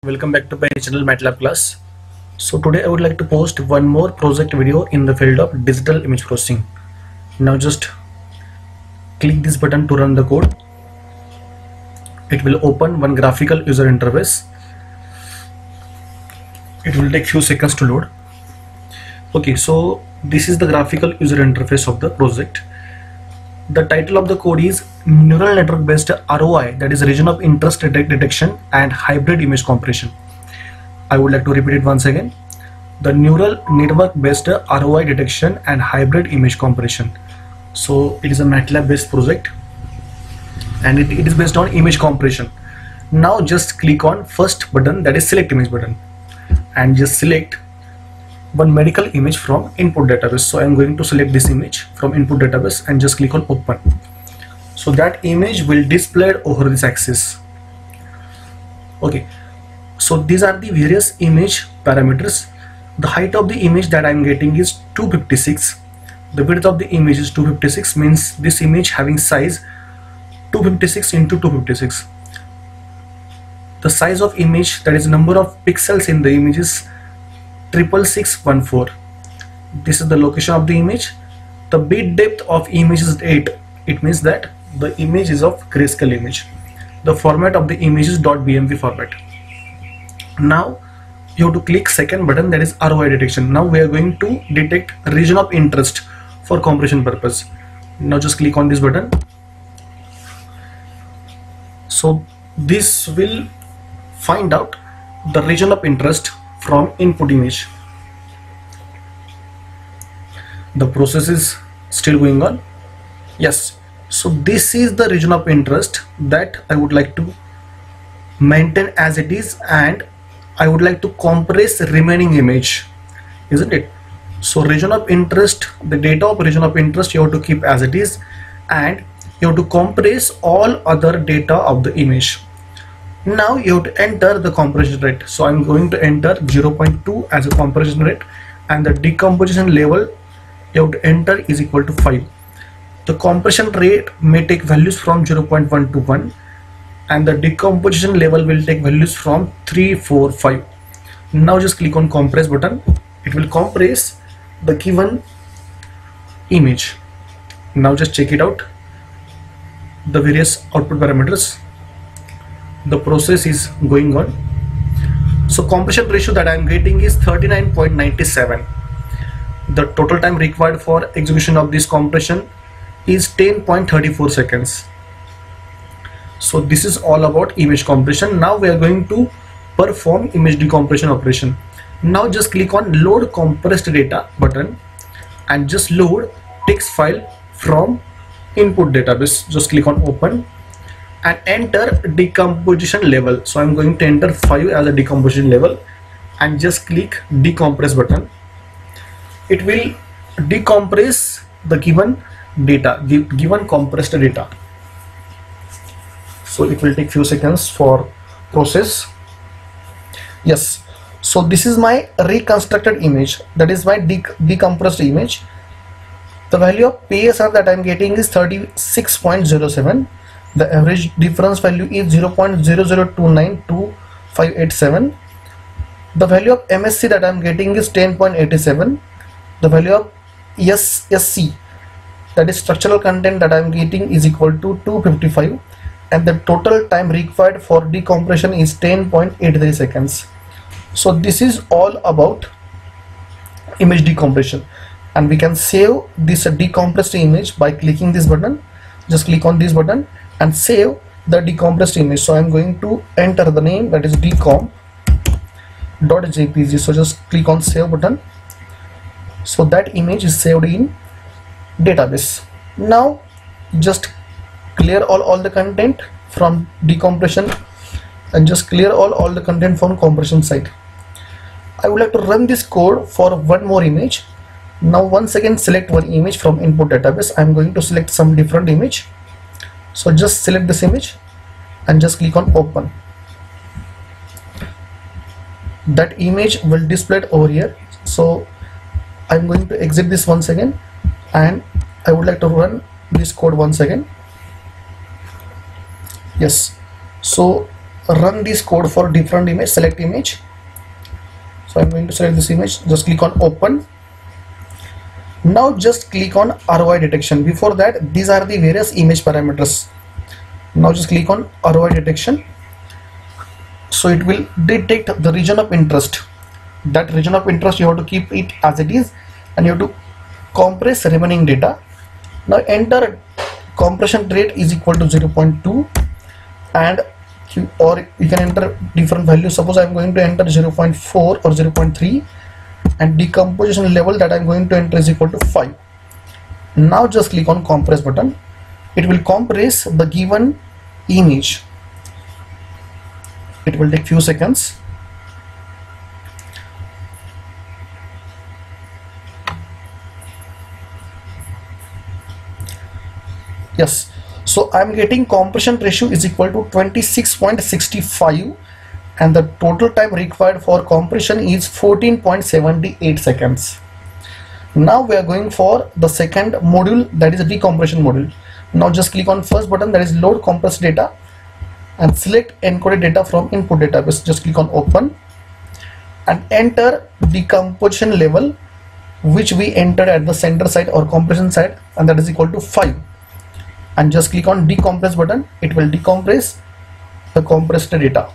Welcome back to my channel MATLAB class. So today I would like to post one more project video in the field of digital image processing. Now just click this button to run the code. It will open one graphical user interface. It will take few seconds to load. Okay, so this is the graphical user interface of the project. The title of the code is Neural Network Based ROI, that is Region of Interest Detection and Hybrid Image Compression. I would like to repeat it once again. The Neural Network Based ROI Detection and Hybrid Image Compression. So it is a MATLAB based project and it is based on image compression. Now just click on first button, that is select image button, and just select one medical image from input database. So I am going to select this image from input database and just click on open. So that image will display over this axis. Okay, so these are the various image parameters. The height of the image that I am getting is 256. The width of the image is 256, means this image having size 256 into 256. The size of image, that is number of pixels in the image, is 66614. This is the location of the image. The bit depth of image is 8. It means that the image is of grayscale image. The format of the image is .bmp format. Now you have to click second button, that is ROI detection. Now we are going to detect region of interest for compression purpose. Now just click on this button. So this will find out the region of interest from input image. The process is still going on. Yes, so this is the region of interest that I would like to maintain as it is, and I would like to compress remaining image, isn't it? So region of interest, the data of region of interest you have to keep as it is, and you have to compress all other data of the image. Now you have to enter the compression rate. So I'm going to enter 0.2 as a compression rate, and the decomposition level you have to enter is equal to 5. The compression rate may take values from 0.1 to 1, and the decomposition level will take values from 3, 4, 5. Now just click on compress button. It will compress the given image. Now just check it out, the various output parameters. The process is going on. So compression ratio that I am getting is 39.97. The total time required for execution of this compression is 10.34 seconds. So this is all about image compression. Now we are going to perform image decompression operation. Now just click on load compressed data button and just load text file from input database. Just click on open and enter decomposition level. So I'm going to enter 5 as a decomposition level and just click decompress button. It will decompress the given data, the given compressed data. So it will take few seconds for process. Yes, so this is my reconstructed image, that is my decompressed image. The value of PSR that I'm getting is 36.07. The average difference value is 0.0029257. The value of MSC that I'm getting is 10.87. The value of SC, that is structural content, that I'm getting is equal to 255, and the total time required for decompression is 10.83 seconds. So this is all about image decompression, and we can save this decompressed image by clicking this button. Just click on this button and save the decompressed image. So I'm going to enter the name, that is decom.jpg. so just click on save button. So that image is saved in database. Now just clear all the content from decompression and just clear all the content from compression side. I would like to run this code for one more image. Now once again select one image from input database. I'm going to select some different image. So just select this image and just click on open. That image will display over here. So I'm going to exit this once again, and I would like to run this code once again. Yes, so run this code for different image. Select image. So I'm going to select this image. Just click on open. Now just click on ROI detection. Before that, these are the various image parameters. Now just click on ROI detection. So it will detect the region of interest. That region of interest, you have to keep it as it is, and you have to compress remaining data. Now enter compression rate is equal to 0.2, and or you can enter different values. Suppose I'm going to enter 0.4 or 0.3, and decomposition level that I'm going to enter is equal to 5. Now just click on compress button. It will compress the given image. It will take few seconds. Yes, so I'm getting compression ratio is equal to 26.65, and the total time required for compression is 14.78 seconds. Now we are going for the second module, that is a decompression module. Now just click on first button, that is load compressed data, and select encoded data from input database. Just click on open and enter decomposition level, which we entered at the center side or compression side, and that is equal to 5. And just click on decompress button. It will decompress the compressed data.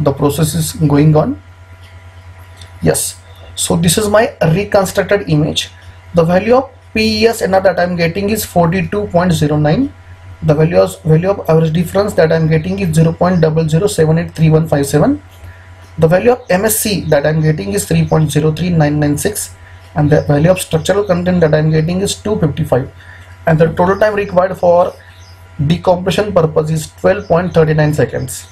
The process is going on. Yes, so this is my reconstructed image. The value of PESNR that I am getting is 42.09. The value of average difference that I am getting is 0.00783157. The value of MSC that I am getting is 3.03996, and the value of structural content that I am getting is 255, and the total time required for decompression purpose is 12.39 seconds.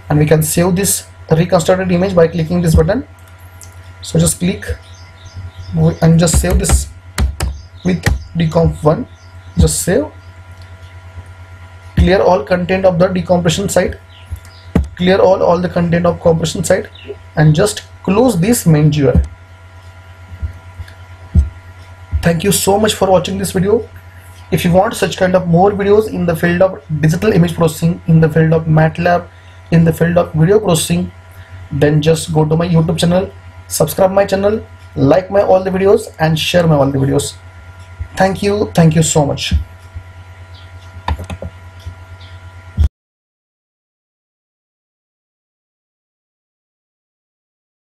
And we can save this reconstructed image by clicking this button. So just click and just save this with decomp1. Just save. Clear all content of the decompression side. Clear all the content of compression side, and just close this main GUI. Thank you so much for watching this video. If you want such kind of more videos in the field of digital image processing, in the field of MATLAB, in the field of video processing, then just go to my YouTube channel, subscribe my channel, like my all the videos, and share my all the videos. Thank you so much.